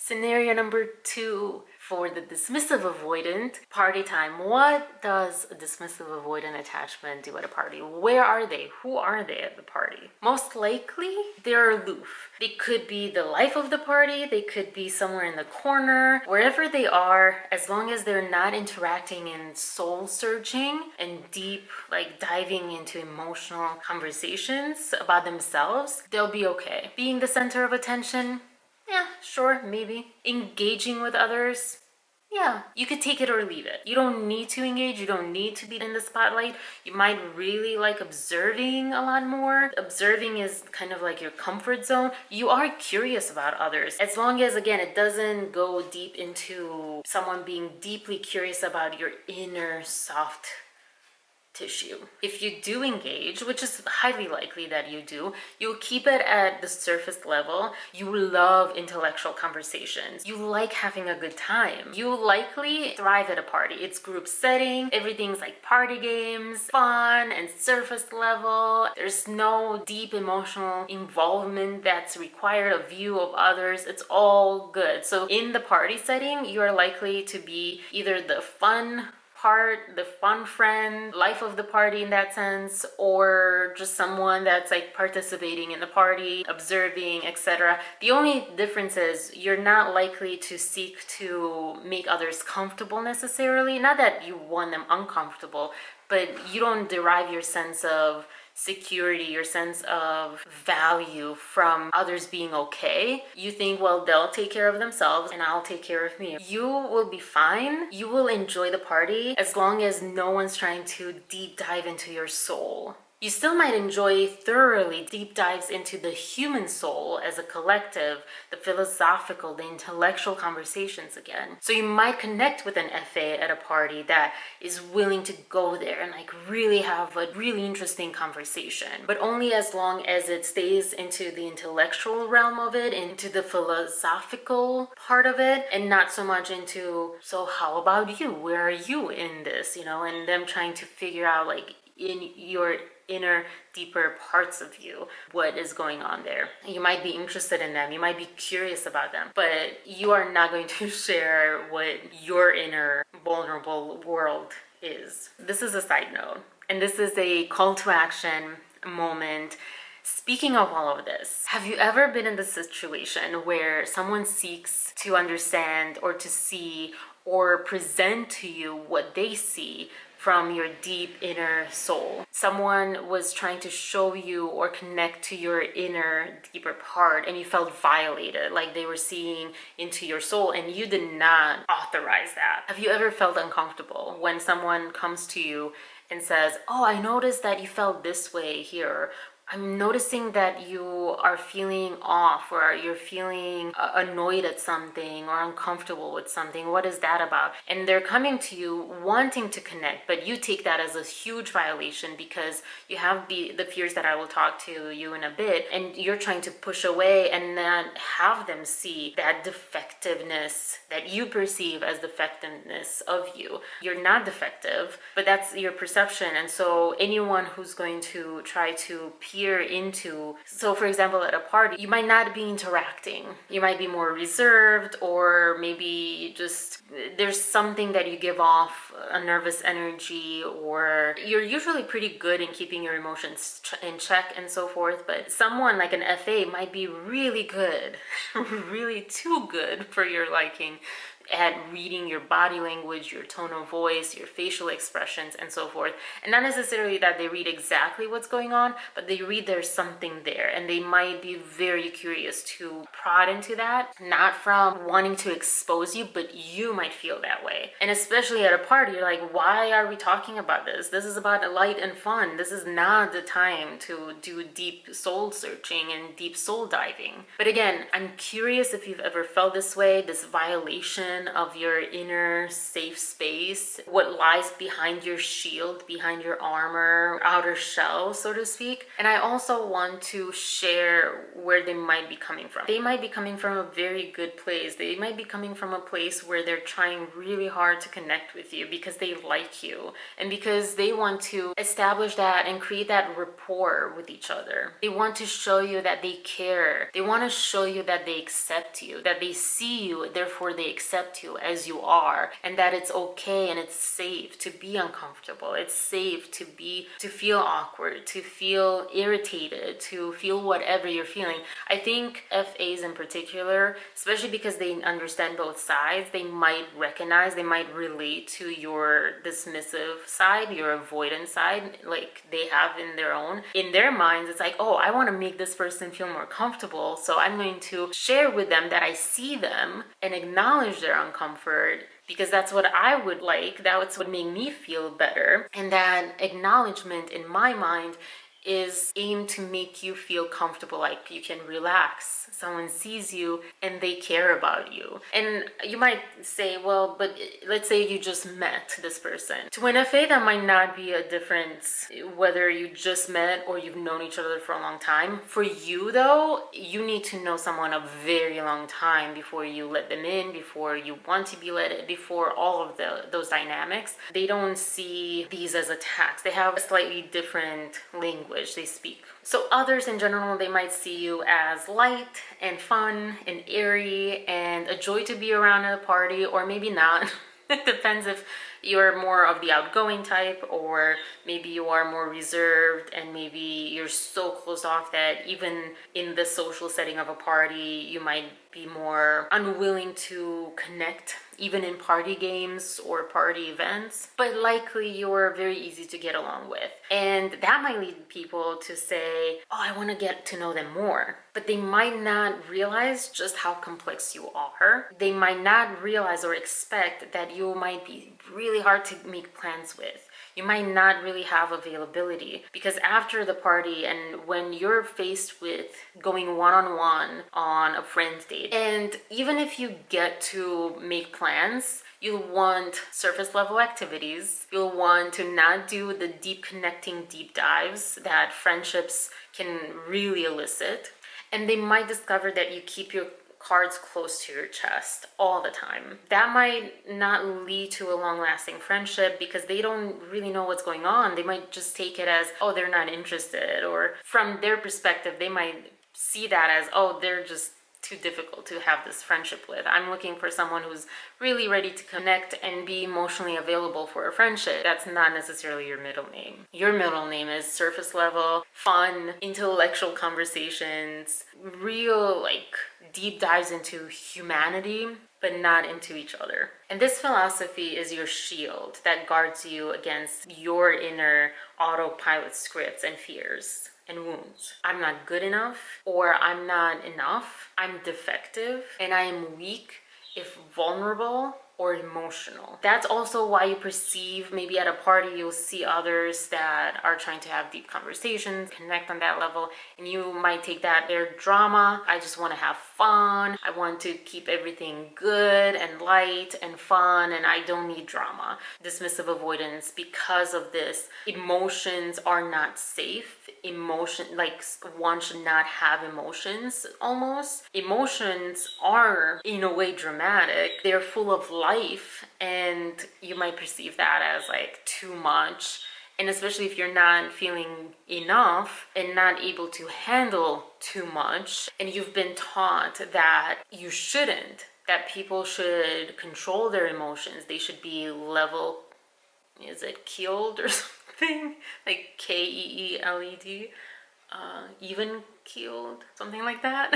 Scenario number 2 for the dismissive avoidant, party time. What does a dismissive avoidant attachment do at a party? Where are they? Who are they at the party? Most likely, they're aloof. They could be the life of the party, they could be somewhere in the corner. Wherever they are, as long as they're not interacting in soul searching and deep, like diving into emotional conversations about themselves, they'll be okay. Being the center of attention, yeah, sure, maybe. Engaging with others, yeah, you could take it or leave it. You don't need to engage, you don't need to be in the spotlight. You might really like observing a lot more. Observing is kind of like your comfort zone. You are curious about others. As long as, again, it doesn't go deep into someone being deeply curious about your inner soft tissue. If you do engage, which is highly likely that you do, you'll keep it at the surface level. You love intellectual conversations. You like having a good time. You likely thrive at a party. It's group setting. Everything's like party games, fun and surface level. There's no deep emotional involvement that's required of you of others. It's all good. So in the party setting, you're likely to be either the fun part, the fun friend, life of the party in that sense, or just someone that's like participating in the party, observing, etc. The only difference is you're not likely to seek to make others comfortable necessarily. Not that you want them uncomfortable, but you don't derive your sense of security, your sense of value from others being okay. You think, well, they'll take care of themselves and I'll take care of me. You will be fine. You will enjoy the party as long as no one's trying to deep dive into your soul. You still might enjoy thoroughly deep dives into the human soul as a collective, the philosophical, the intellectual conversations again. So you might connect with an FA at a party that is willing to go there and like really have a really interesting conversation, but only as long as it stays into the intellectual realm of it, into the philosophical part of it, and not so much into, so how about you? Where are you in this? You know, and them trying to figure out like in your inner, deeper parts of you, what is going on there. You might be interested in them, you might be curious about them, but you are not going to share what your inner vulnerable world is. This is a side note, and this is a call to action moment. Speaking of all of this, have you ever been in the situation where someone seeks to understand or to see or present to you what they see from your deep inner soul? Someone was trying to show you or connect to your inner deeper part and you felt violated, like they were seeing into your soul and you did not authorize that. Have you ever felt uncomfortable when someone comes to you and says, oh, I noticed that you felt this way here. I'm noticing that you are feeling off, or you're feeling annoyed at something or uncomfortable with something. What is that about? And they're coming to you wanting to connect, but you take that as a huge violation because you have the fears that I will talk to you in a bit, and you're trying to push away and not have them see that defectiveness that you perceive as defectiveness of you. You're not defective, but that's your perception. And so anyone who's going to try to peer into, so for example at a party, you might not be interacting, you might be more reserved, or maybe just there's something that you give off, a nervous energy, or you're usually pretty good in keeping your emotions in check and so forth, but someone like an FA might be really good really too good for your liking at reading your body language, your tone of voice, your facial expressions, and so forth. And not necessarily that they read exactly what's going on, but they read there's something there, and they might be very curious to prod into that, not from wanting to expose you, but you might feel that way. And especially at a party, you're like, why are we talking about this? This is about light and fun. This is not the time to do deep soul searching and deep soul diving. But again, I'm curious if you've ever felt this way, this violation version of your inner safe space, what lies behind your shield, behind your armor, outer shell, so to speak. And I also want to share where they might be coming from. They might be coming from a very good place. They might be coming from a place where they're trying really hard to connect with you because they like you and because they want to establish that and create that rapport with each other. They want to show you that they care. They want to show you that they accept you, that they see you, therefore they accept you as you are, and that it's okay and it's safe to be uncomfortable. It's safe to feel awkward, to feel irritated, to feel whatever you're feeling. I think FAs in particular, especially because they understand both sides, they might recognize, they might relate to your dismissive side, your avoidant side, like they have in their own. In their minds, it's like, oh, I want to make this person feel more comfortable, so I'm going to share with them that I see them and acknowledge their uncomfort, because that's what I would like. That's what made me feel better. And that acknowledgement in my mind is aimed to make you feel comfortable, like you can relax. Someone sees you and they care about you. And you might say, well, but let's say you just met this person. To an FA, that might not be a difference whether you just met or you've known each other for a long time. For you though, you need to know someone a very long time before you let them in, before you want to be let in, before all of those dynamics. They don't see these as attacks. They have a slightly different language they speak. So others in general, they might see you as light and fun and airy and a joy to be around at a party, or maybe not. It depends if you're more of the outgoing type, or maybe you are more reserved and maybe you're so closed off that even in the social setting of a party, you might be more unwilling to connect, even in party games or party events. But likely you're very easy to get along with. And that might lead people to say, oh, I want to get to know them more. But they might not realize just how complex you are. They might not realize or expect that you might be really hard to make plans with. You might not really have availability, because after the party and when you're faced with going one-on-one on a friend's date, and even if you get to make plans, you'll want surface level activities. You'll want to not do the deep connecting deep dives that friendships can really elicit. And they might discover that you keep your cards close to your chest all the time. That might not lead to a long-lasting friendship because they don't really know what's going on. They might just take it as, oh, they're not interested, or from their perspective, they might see that as, oh, they're just too difficult to have this friendship with. I'm looking for someone who's really ready to connect and be emotionally available for a friendship. That's not necessarily your middle name. Your middle name is surface level, fun, intellectual conversations, real deep dives into humanity, but not into each other. And this philosophy is your shield that guards you against your inner autopilot scripts and fears and wounds. I'm not good enough, or I'm not enough, I'm defective, and I am weak if vulnerable or emotional. That's also why you perceive, maybe at a party, you'll see others that are trying to have deep conversations, connect on that level, and you might take that, their drama, I just want to have fun, I want to keep everything good and light and fun, and I don't need drama. Dismissive avoidance, because of this, emotions are not safe. One should not have emotions, almost. Emotions are, in a way, dramatic. They're full of life, and you might perceive that as too much. And especially if you're not feeling enough and not able to handle too much, and you've been taught that you shouldn't, that people should control their emotions, they should be level, is it keeled or something? Like Keeled, even keeled, something like that.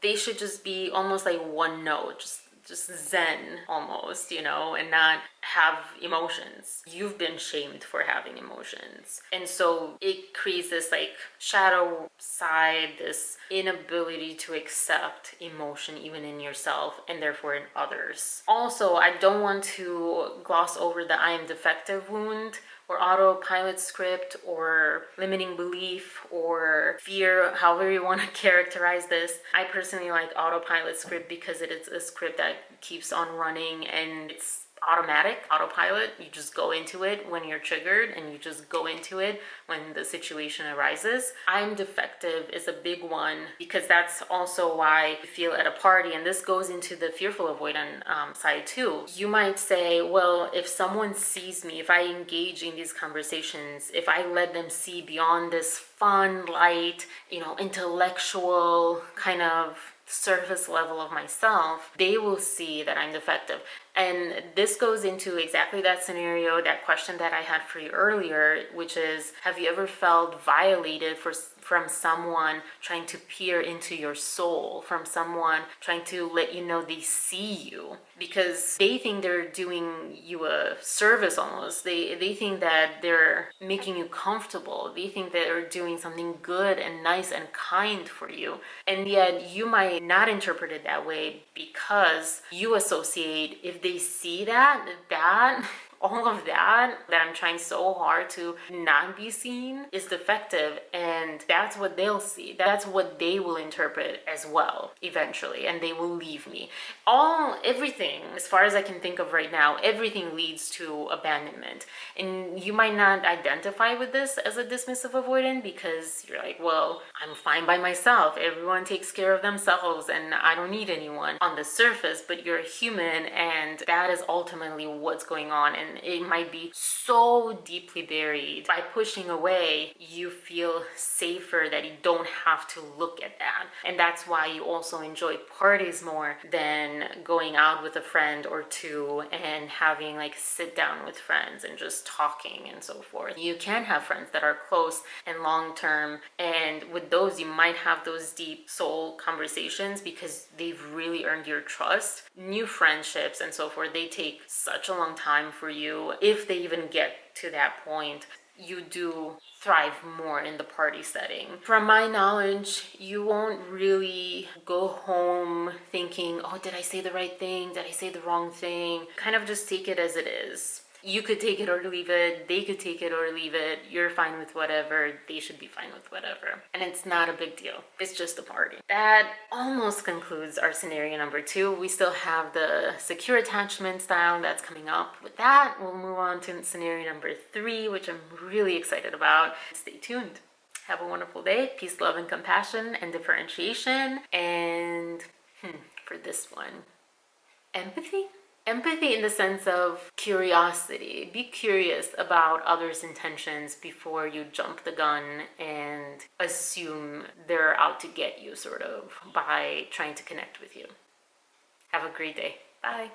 They should just be almost like one note, just zen almost, and not have emotions. You've been shamed for having emotions. And so it creates this shadow side, this inability to accept emotion even in yourself and therefore in others. Also, I don't want to gloss over the I am defective wound, or autopilot script or limiting belief or fear, however you want to characterize this. I personally like autopilot script because it is a script that keeps on running and it's autopilot. You just go into it when you're triggered and you just go into it when the situation arises. I'm defective is a big one because that's also why you feel at a party, and this goes into the fearful avoidant side too. You might say, well, if someone sees me, if I engage in these conversations, if I let them see beyond this fun, light, intellectual kind of surface level of myself, they will see that I'm defective. And this goes into exactly that scenario, that question that I had for you earlier, which is, have you ever felt violated from someone trying to peer into your soul, from someone trying to let you know they see you? Because they think they're doing you a service almost. They think that they're making you comfortable. They think that they're doing something good and nice and kind for you. And yet you might not interpret it that way because you associate, if they see that all of that I'm trying so hard to not be seen is defective, and that's what they'll see. That's what they will interpret as well eventually, and they will leave me. Everything, as far as I can think of right now, everything leads to abandonment. And you might not identify with this as a dismissive avoidant because you're like, well, I'm fine by myself. Everyone takes care of themselves and I don't need anyone on the surface, but you're a human and that is ultimately what's going on. And it might be so deeply buried. By pushing away, you feel safer that you don't have to look at that. And that's why you also enjoy parties more than going out with a friend or two and having like sit down with friends and just talking and so forth. You can have friends that are close and long term, and with those you might have those deep soul conversations because they've really earned your trust. New friendships and so forth, they take such a long time for you, if they even get to that point. You do thrive more in the party setting. From my knowledge, you won't really go home thinking, oh, did I say the right thing? Did I say the wrong thing? Kind of just take it as it is. You could take it or leave it. They could take it or leave it. You're fine with whatever. They should be fine with whatever. And it's not a big deal. It's just a party. That almost concludes our scenario number 2. We still have the secure attachment style that's coming up. With that, we'll move on to scenario number 3, which I'm really excited about. Stay tuned. Have a wonderful day. Peace, love, and compassion and differentiation. And for this one, empathy. Empathy in the sense of curiosity. Be curious about others' intentions before you jump the gun and assume they're out to get you, sort of, by trying to connect with you. Have a great day. Bye.